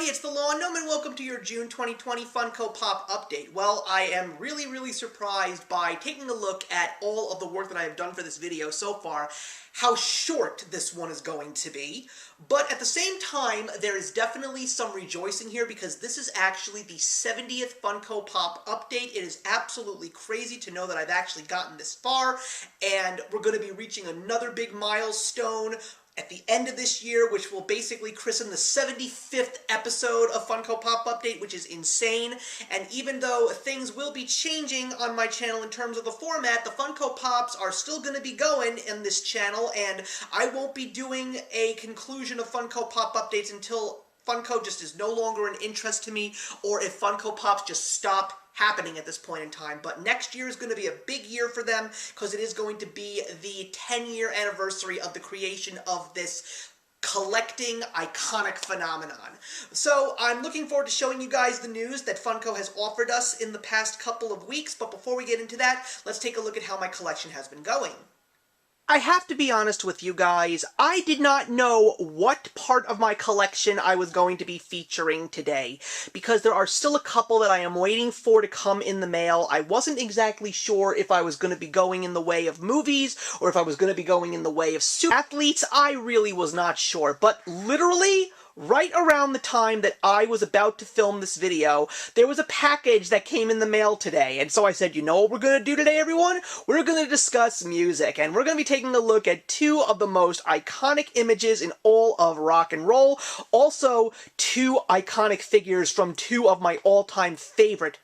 everybody, it's the Law Gnome, and welcome to your June 2020 Funko Pop update. Well, I am really surprised by taking a look at all of the work that I have done for this video so far, how short this one is going to be. But at the same time, there is definitely some rejoicing here because this is actually the 70th Funko Pop update. It is absolutely crazy to know that I've actually gotten this far, and we're going to be reaching another big milestone at the end of this year, which will basically christen the 75th episode of Funko Pop Update, which is insane. And even though things will be changing on my channel in terms of the format, the Funko Pops are still going to be going in this channel, and I won't be doing a conclusion of Funko Pop Updates until Funko just is no longer an interest to me, or if Funko Pops just stop happening at this point in time. But next year is going to be a big year for them because it is going to be the 10-year anniversary of the creation of this collecting iconic phenomenon. So I'm looking forward to showing you guys the news that Funko has offered us in the past couple of weeks, but before we get into that, let's take a look at how my collection has been going. I have to be honest with you guys, I did not know what part of my collection I was going to be featuring today, because there are still a couple that I am waiting for to come in the mail. I wasn't exactly sure if I was going to be going in the way of movies, or if I was going to be going in the way of super athletes. I really was not sure, but literally right around the time that I was about to film this video, there was a package that came in the mail today, and so I said, you know what we're going to do today, everyone? We're going to discuss music, and we're going to be taking a look at two of the most iconic images in all of rock and roll, also two iconic figures from two of my all-time favorite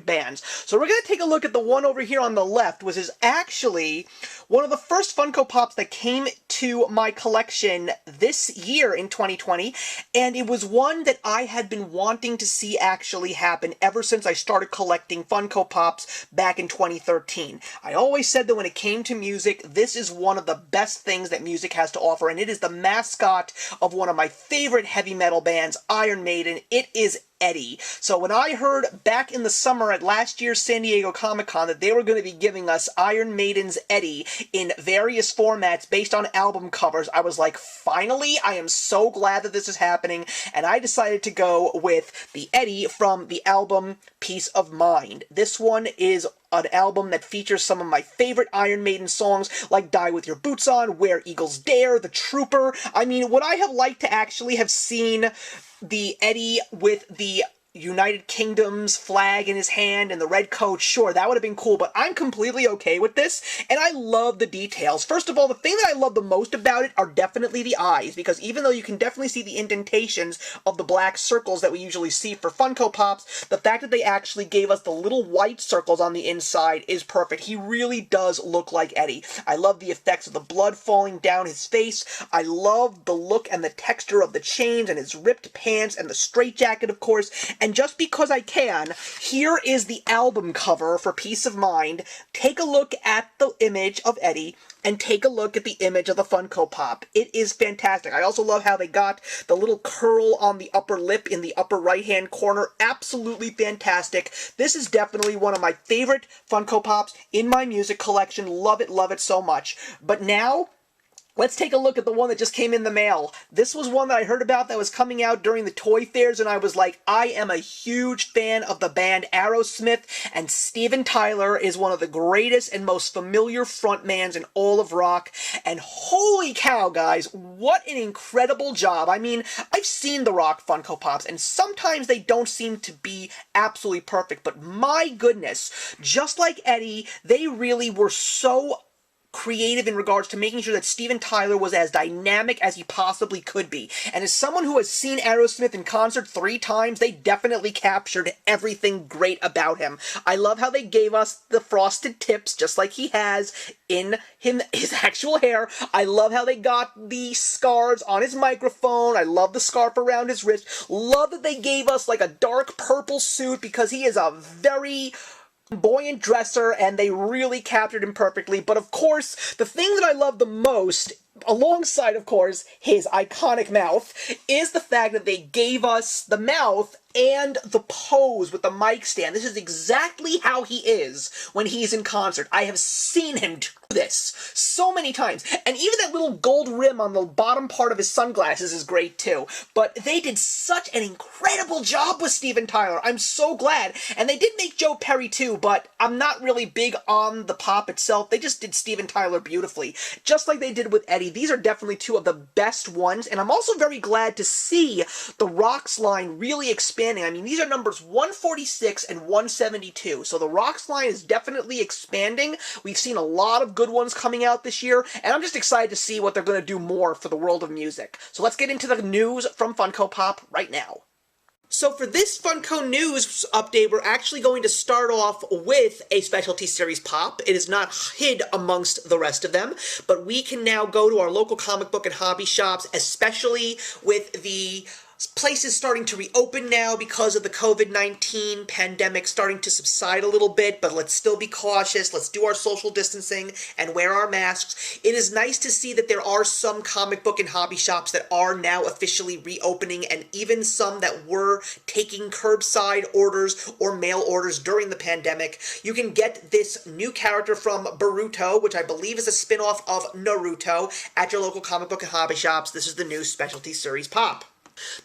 bands. So we're going to take a look at the one over here on the left, which is actually one of the first Funko Pops that came to my collection this year in 2020, and it was one that I had been wanting to see actually happen ever since I started collecting Funko Pops back in 2013. I always said that when it came to music, this is one of the best things that music has to offer, and it is the mascot of one of my favorite heavy metal bands, Iron Maiden. It is Eddie. So when I heard back in the summer at last year's San Diego Comic-Con that they were going to be giving us Iron Maiden's Eddie in various formats based on album covers, I was like, finally, I am so glad that this is happening, and I decided to go with the Eddie from the album Peace of Mind. This one is an album that features some of my favorite Iron Maiden songs, like Die With Your Boots On, Where Eagles Dare, The Trooper. I mean, would I have liked to actually have seen the Eddie with the United Kingdom's flag in his hand and the red coat? Sure, that would have been cool, but I'm completely okay with this, and I love the details. First of all, the thing that I love the most about it are definitely the eyes, because even though you can definitely see the indentations of the black circles that we usually see for Funko Pops, the fact that they actually gave us the little white circles on the inside is perfect. He really does look like Eddie. I love the effects of the blood falling down his face. I love the look and the texture of the chains and his ripped pants and the straitjacket, of course. And just because I can, here is the album cover for Peace of Mind. Take a look at the image of Eddie, and take a look at the image of the Funko Pop. It is fantastic. I also love how they got the little curl on the upper lip in the upper right-hand corner. Absolutely fantastic. This is definitely one of my favorite Funko Pops in my music collection. Love it so much. But now, let's take a look at the one that just came in the mail. This was one that I heard about that was coming out during the toy fairs, and I was like, I am a huge fan of the band Aerosmith, and Steven Tyler is one of the greatest and most familiar frontmans in all of rock, and holy cow, guys, what an incredible job. I mean, I've seen the Rock Funko Pops, and sometimes they don't seem to be absolutely perfect, but my goodness, just like Eddie, they really were so creative in regards to making sure that Steven Tyler was as dynamic as he possibly could be. And as someone who has seen Aerosmith in concert 3 times, they definitely captured everything great about him. I love how they gave us the frosted tips, just like he has in his actual hair. I love how they got the scarves on his microphone. I love the scarf around his wrist. Love that they gave us like a dark purple suit, because he is a very buoyant dresser, and they really captured him perfectly. But of course, the thing that I love the most, alongside, of course, his iconic mouth, is the fact that they gave us the mouth and the pose with the mic stand. This is exactly how he is when he's in concert. I have seen him do this so many times. And even that little gold rim on the bottom part of his sunglasses is great too. But they did such an incredible job with Steven Tyler. I'm so glad. And they did make Joe Perry too, but I'm not really big on the pop itself. They just did Steven Tyler beautifully. Just like they did with Eddie. These are definitely two of the best ones. And I'm also very glad to see the Rocks line really expanding. I mean, these are numbers 146 and 172. So the Rocks line is definitely expanding. We've seen a lot of good ones coming out this year, and I'm just excited to see what they're going to do more for the world of music. So let's get into the news from Funko Pop right now. So for this Funko News update, we're actually going to start off with a specialty series pop. It is not hid amongst the rest of them, but we can now go to our local comic book and hobby shops, especially with the places starting to reopen now because of the COVID-19 pandemic starting to subside a little bit, but let's still be cautious. Let's do our social distancing and wear our masks. It is nice to see that there are some comic book and hobby shops that are now officially reopening, and even some that were taking curbside orders or mail orders during the pandemic. You can get this new character from Boruto, which I believe is a spin-off of Naruto, at your local comic book and hobby shops. This is the new specialty series pop.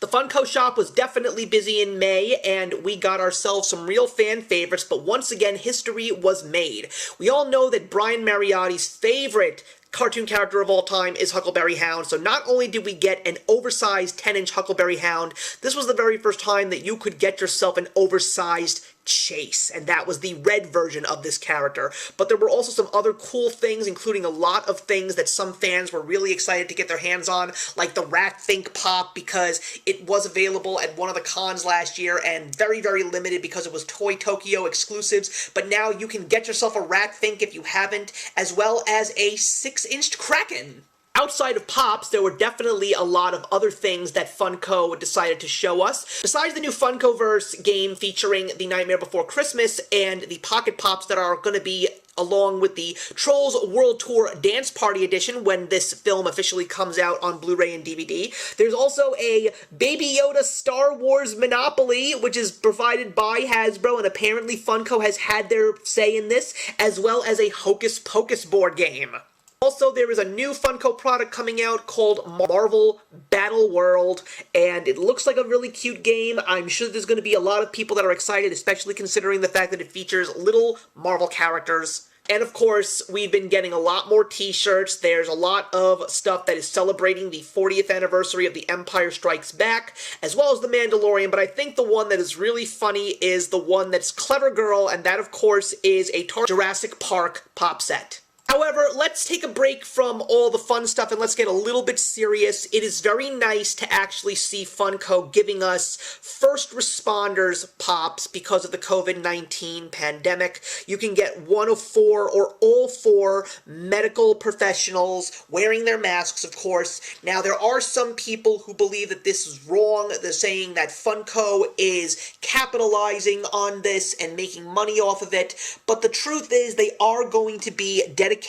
The Funko shop was definitely busy in May, and we got ourselves some real fan favorites, but once again, history was made. We all know that Bryan Mariotti's favorite cartoon character of all time is Huckleberry Hound, so not only did we get an oversized 10-inch Huckleberry Hound, this was the very first time that you could get yourself an oversized Chase, and that was the red version of this character. But there were also some other cool things, including a lot of things that some fans were really excited to get their hands on, like the Rat Fink Pop, because it was available at one of the cons last year, and very, very limited because it was Toy Tokyo exclusives, but now you can get yourself a Rat Fink if you haven't, as well as a 6-inch Kraken. Outside of Pops, there were definitely a lot of other things that Funko decided to show us. Besides the new Funkoverse game featuring The Nightmare Before Christmas and the Pocket Pops that are going to be along with the Trolls World Tour Dance Party Edition when this film officially comes out on Blu-ray and DVD. There's also a Baby Yoda Star Wars Monopoly, which is provided by Hasbro, and apparently Funko has had their say in this, as well as a Hocus Pocus board game. Also, there is a new Funko product coming out called Marvel Battle World, and it looks like a really cute game. I'm sure there's going to be a lot of people that are excited, especially considering the fact that it features little Marvel characters. And of course, we've been getting a lot more t-shirts. There's a lot of stuff that is celebrating the 40th anniversary of The Empire Strikes Back, as well as The Mandalorian, but I think the one that is really funny is the one that's Clever Girl, and that, of course, is a Jurassic Park pop set. However, let's take a break from all the fun stuff and let's get a little bit serious. It is very nice to actually see Funko giving us first responders pops because of the COVID-19 pandemic. You can get one of four or all four medical professionals wearing their masks, of course. Now, there are some people who believe that this is wrong. They're saying that Funko is capitalizing on this and making money off of it. But the truth is they are going to be dedicating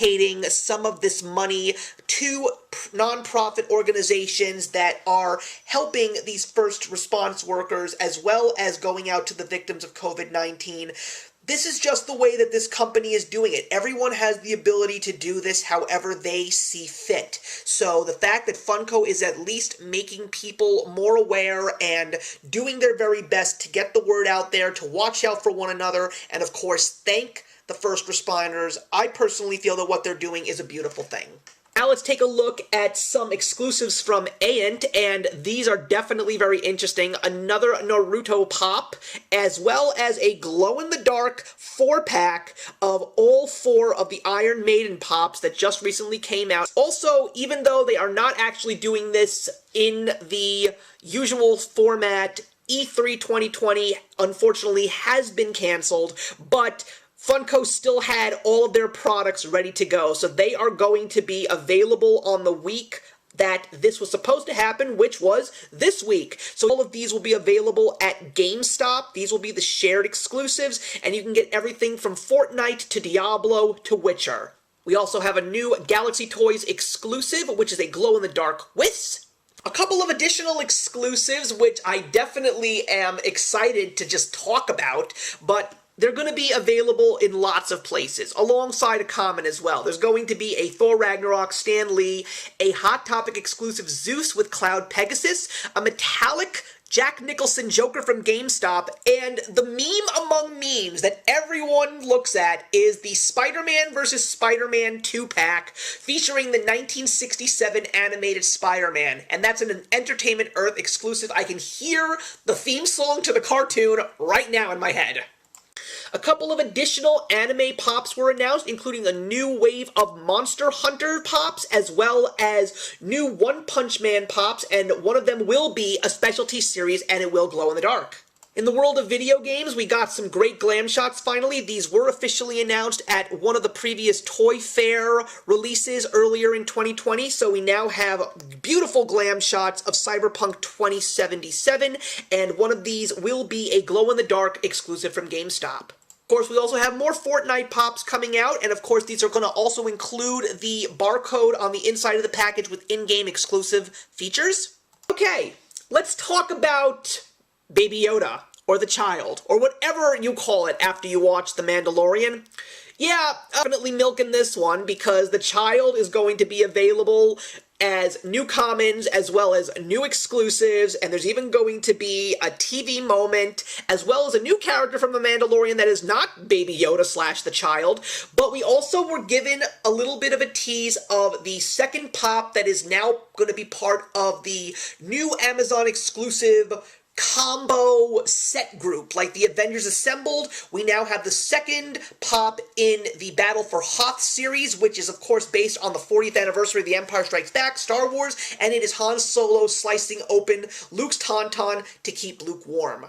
some of this money to nonprofit organizations that are helping these first response workers, as well as going out to the victims of COVID-19. This is just the way that this company is doing it. Everyone has the ability to do this however they see fit. So the fact that Funko is at least making people more aware and doing their very best to get the word out there, to watch out for one another, and of course thank the first responders, I personally feel that what they're doing is a beautiful thing. Now let's take a look at some exclusives from Aant, and these are definitely very interesting. Another Naruto pop, as well as a glow-in-the-dark 4-pack of all 4 of the Iron Maiden pops that just recently came out. Also, even though they are not actually doing this in the usual format, E3 2020 unfortunately has been canceled, but Funko still had all of their products ready to go, so they are going to be available on the week that this was supposed to happen, which was this week. So all of these will be available at GameStop. These will be the shared exclusives, and you can get everything from Fortnite to Diablo to Witcher. We also have a new Galaxy Toys exclusive, which is a glow-in-the-dark Whis. A couple of additional exclusives, which I definitely am excited to just talk about, but they're going to be available in lots of places, alongside a common as well. There's going to be a Thor Ragnarok Stan Lee, a Hot Topic exclusive Zeus with Cloud Pegasus, a metallic Jack Nicholson Joker from GameStop, and the meme among memes that everyone looks at is the Spider-Man vs. Spider-Man 2-pack featuring the 1967 animated Spider-Man, and that's an Entertainment Earth exclusive. I can hear the theme song to the cartoon right now in my head. A couple of additional anime pops were announced, including a new wave of Monster Hunter pops, as well as new One Punch Man pops, and one of them will be a specialty series, and it will glow in the dark. In the world of video games, we got some great glam shots finally. These were officially announced at one of the previous Toy Fair releases earlier in 2020, so we now have beautiful glam shots of Cyberpunk 2077, and one of these will be a glow-in-the-dark exclusive from GameStop. Of course, we also have more Fortnite pops coming out, and of course these are going to also include the barcode on the inside of the package with in-game exclusive features. Okay, let's talk about Baby Yoda, or the child, or whatever you call it after you watch The Mandalorian. Yeah, definitely milking this one, because the child is going to be available as new commons, as well as new exclusives, and there's even going to be a TV moment, as well as a new character from The Mandalorian that is not Baby Yoda / the child, but we also were given a little bit of a tease of the second pop that is now going to be part of the new Amazon exclusive combo set group, like the Avengers Assembled. We now have the second pop in the Battle for Hoth series, which is of course based on the 40th anniversary of The Empire Strikes Back, Star Wars, and it is Han Solo slicing open Luke's tauntaun to keep Luke warm.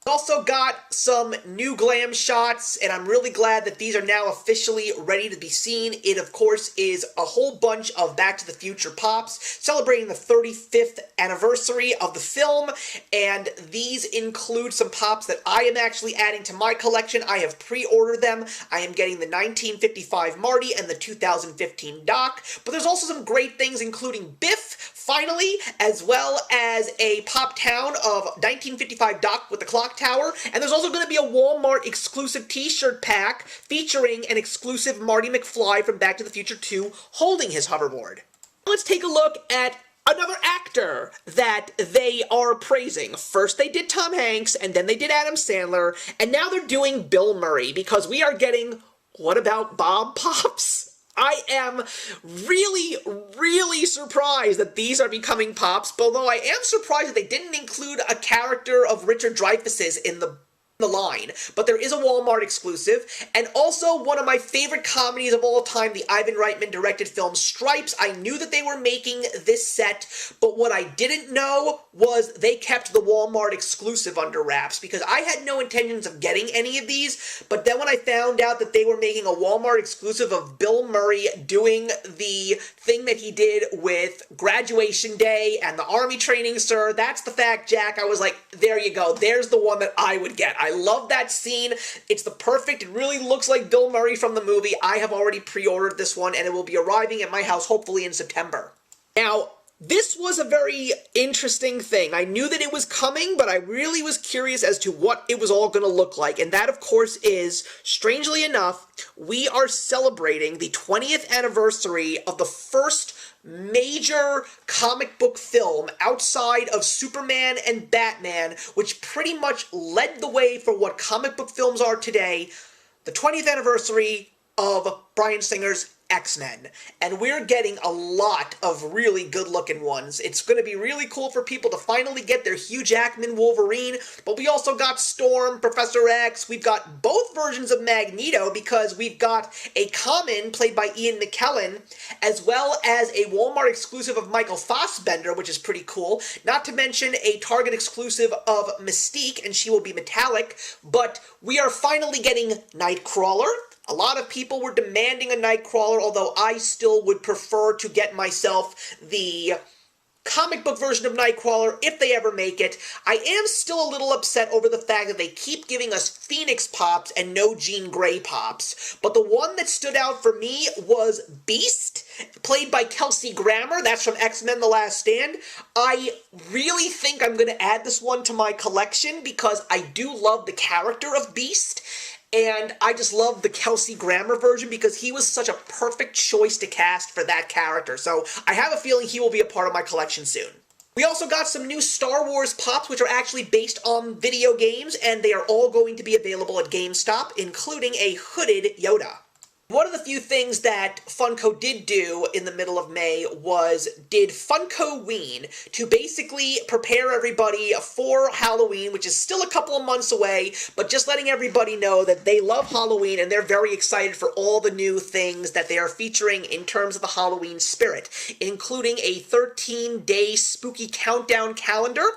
Also got some new glam shots, and I'm really glad that these are now officially ready to be seen. It, of course, is a whole bunch of Back to the Future pops, celebrating the 35th anniversary of the film, and these include some pops that I am actually adding to my collection. I have pre-ordered them. I am getting the 1955 Marty and the 2015 Doc, but there's also some great things, including Biff, finally, as well as a Pop Town of 1955 Doc with the clock tower, and there's also going to be a Walmart exclusive t-shirt pack featuring an exclusive Marty McFly from Back to the Future 2 holding his hoverboard. Let's take a look at another actor that they are praising. First they did Tom Hanks, and then they did Adam Sandler, and now they're doing Bill Murray, because we are getting What About Bob pops? I am really surprised that these are becoming pops, although I am surprised that they didn't include a character of Richard Dreyfuss's in the line, but there is a Walmart exclusive, and also one of my favorite comedies of all time, the Ivan Reitman directed film Stripes. I knew that they were making this set, but what I didn't know was they kept the Walmart exclusive under wraps, because I had no intentions of getting any of these, but then when I found out that they were making a Walmart exclusive of Bill Murray doing the thing that he did with Graduation Day and the Army Training Sir, that's the fact, Jack. I was like, there you go, there's the one that I would get. I love that scene. It's the perfect, it really looks like Bill Murray from the movie. I have already pre-ordered this one, and it will be arriving at my house hopefully in September. Now, this was a very interesting thing. I knew that it was coming, but I really was curious as to what it was all going to look like, and that, of course, is, strangely enough, we are celebrating the 20th anniversary of the first major comic book film outside of Superman and Batman, which pretty much led the way for what comic book films are today, the 20th anniversary of Bryan Singer's X-Men, and we're getting a lot of really good-looking ones. It's going to be really cool for people to finally get their Hugh Jackman Wolverine, but we also got Storm, Professor X, we've got both versions of Magneto, because we've got a common played by Ian McKellen, as well as a Walmart exclusive of Michael Fassbender, which is pretty cool, not to mention a Target exclusive of Mystique, and she will be metallic, but we are finally getting Nightcrawler. A lot of people were demanding a Nightcrawler, although I still would prefer to get myself the comic book version of Nightcrawler, if they ever make it. I am still a little upset over the fact that they keep giving us Phoenix Pops and no Jean Grey Pops, but the one that stood out for me was Beast, played by Kelsey Grammer. That's from X-Men The Last Stand. I really think I'm going to add this one to my collection because I do love the character of Beast. And I just love the Kelsey Grammer version because he was such a perfect choice to cast for that character. So I have a feeling he will be a part of my collection soon. We also got some new Star Wars Pops, which are actually based on video games, and they are all going to be available at GameStop, including a hooded Yoda. One of the few things that Funko did do in the middle of May was did Funko-ween to basically prepare everybody for Halloween, which is still a couple of months away, but just letting everybody know that they love Halloween and they're very excited for all the new things that they are featuring in terms of the Halloween spirit, including a 13-day spooky countdown calendar,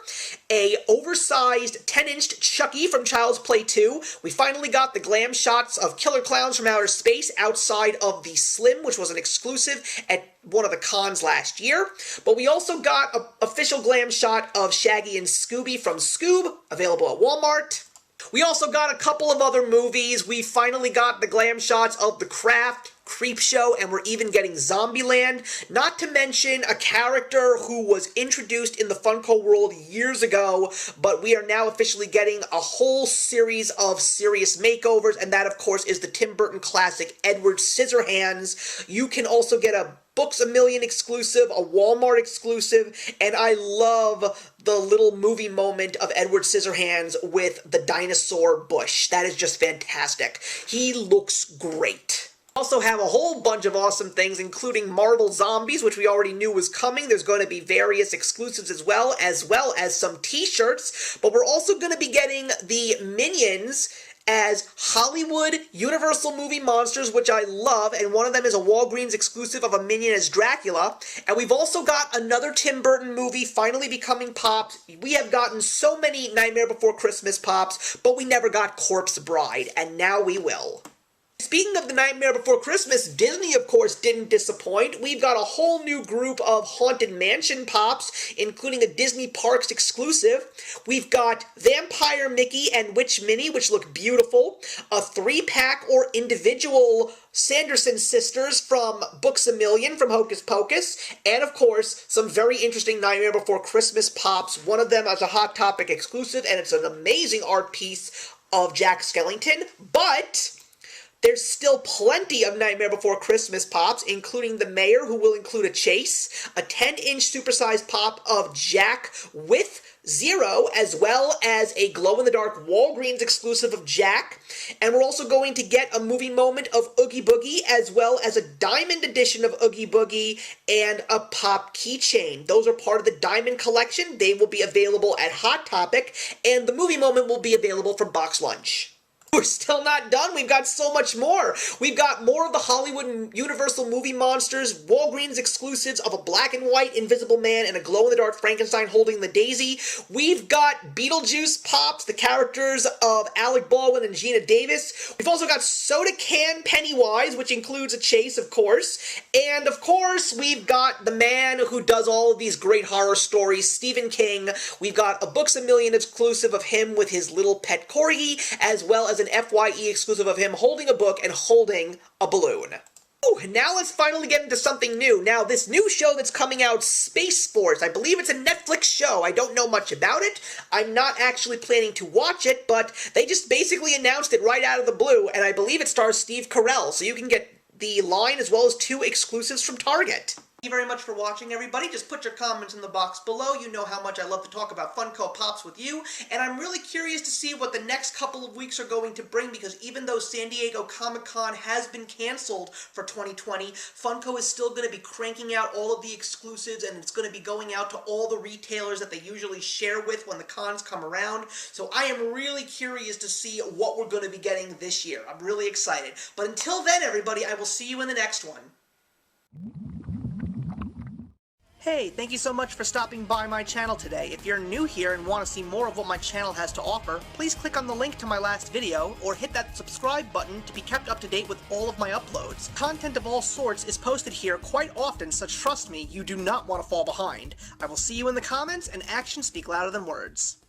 a oversized 10-inch Chucky from Child's Play 2. We finally got the glam shots of Killer Clowns from Outer Space outside of the Slim, which was an exclusive at one of the cons last year. But we also got an official glam shot of Shaggy and Scooby from Scoob, available at Walmart. We also got a couple of other movies. We finally got the glam shots of The Craft, Creepshow, and we're even getting Zombieland, not to mention a character who was introduced in the Funko world years ago, but we are now officially getting a whole series of serious makeovers, and that, of course, is the Tim Burton classic Edward Scissorhands. You can also get a Books A Million exclusive, a Walmart exclusive, and I love the little movie moment of Edward Scissorhands with the dinosaur bush. That is just fantastic. He looks great. Also have a whole bunch of awesome things, including Marvel Zombies, which we already knew was coming. There's going to be various exclusives as well as some t-shirts, but we're also going to be getting the Minions as Hollywood Universal movie monsters, which I love, and one of them is a Walgreens exclusive of a Minion as Dracula. And we've also got another Tim Burton movie finally becoming Pops. We have gotten so many Nightmare Before Christmas Pops, but we never got Corpse Bride, and now we will. Speaking of the Nightmare Before Christmas, Disney, of course, didn't disappoint. We've got a whole new group of Haunted Mansion Pops, including a Disney Parks exclusive. We've got Vampire Mickey and Witch Minnie, which look beautiful. A 3-pack or individual Sanderson sisters from Books A Million from Hocus Pocus. And, of course, some very interesting Nightmare Before Christmas Pops. One of them as a Hot Topic exclusive, and it's an amazing art piece of Jack Skellington. But there's still plenty of Nightmare Before Christmas Pops, including the Mayor, who will include a chase, a 10-inch supersized pop of Jack with Zero, as well as a glow-in-the-dark Walgreens exclusive of Jack. And we're also going to get a movie moment of Oogie Boogie, as well as a diamond edition of Oogie Boogie and a Pop keychain. Those are part of the Diamond Collection. They will be available at Hot Topic, and the movie moment will be available from Box Lunch. We're still not done. We've got so much more. We've got more of the Hollywood Universal movie monsters, Walgreens exclusives of a black and white Invisible Man and a glow-in-the-dark Frankenstein holding the daisy. We've got Beetlejuice Pops, the characters of Alec Baldwin and Gina Davis. We've also got Soda Can Pennywise, which includes a chase, of course. And, of course, we've got the man who does all of these great horror stories, Stephen King. We've got a Books A Million exclusive of him with his little pet corgi, as well as an FYE exclusive of him holding a book and holding a balloon. Ooh, now let's finally get into something new. Now, this new show that's coming out, Space Force, I believe it's a Netflix show. I don't know much about it. I'm not actually planning to watch it, but they just basically announced it right out of the blue, and I believe it stars Steve Carell, so you can get the line as well as 2 exclusives from Target. Thank you very much for watching, everybody. Just put your comments in the box below. You know how much I love to talk about Funko Pops with you, and I'm really curious to see what the next couple of weeks are going to bring, because even though San Diego Comic-Con has been canceled for 2020, Funko is still going to be cranking out all of the exclusives, and it's going to be going out to all the retailers that they usually share with when the cons come around. So I am really curious to see what we're going to be getting this year. I'm really excited. But until then, everybody, I will see you in the next one. Hey, thank you so much for stopping by my channel today. If you're new here and want to see more of what my channel has to offer, please click on the link to my last video, or hit that subscribe button to be kept up to date with all of my uploads. Content of all sorts is posted here quite often, so trust me, you do not want to fall behind. I will see you in the comments, and actions speak louder than words.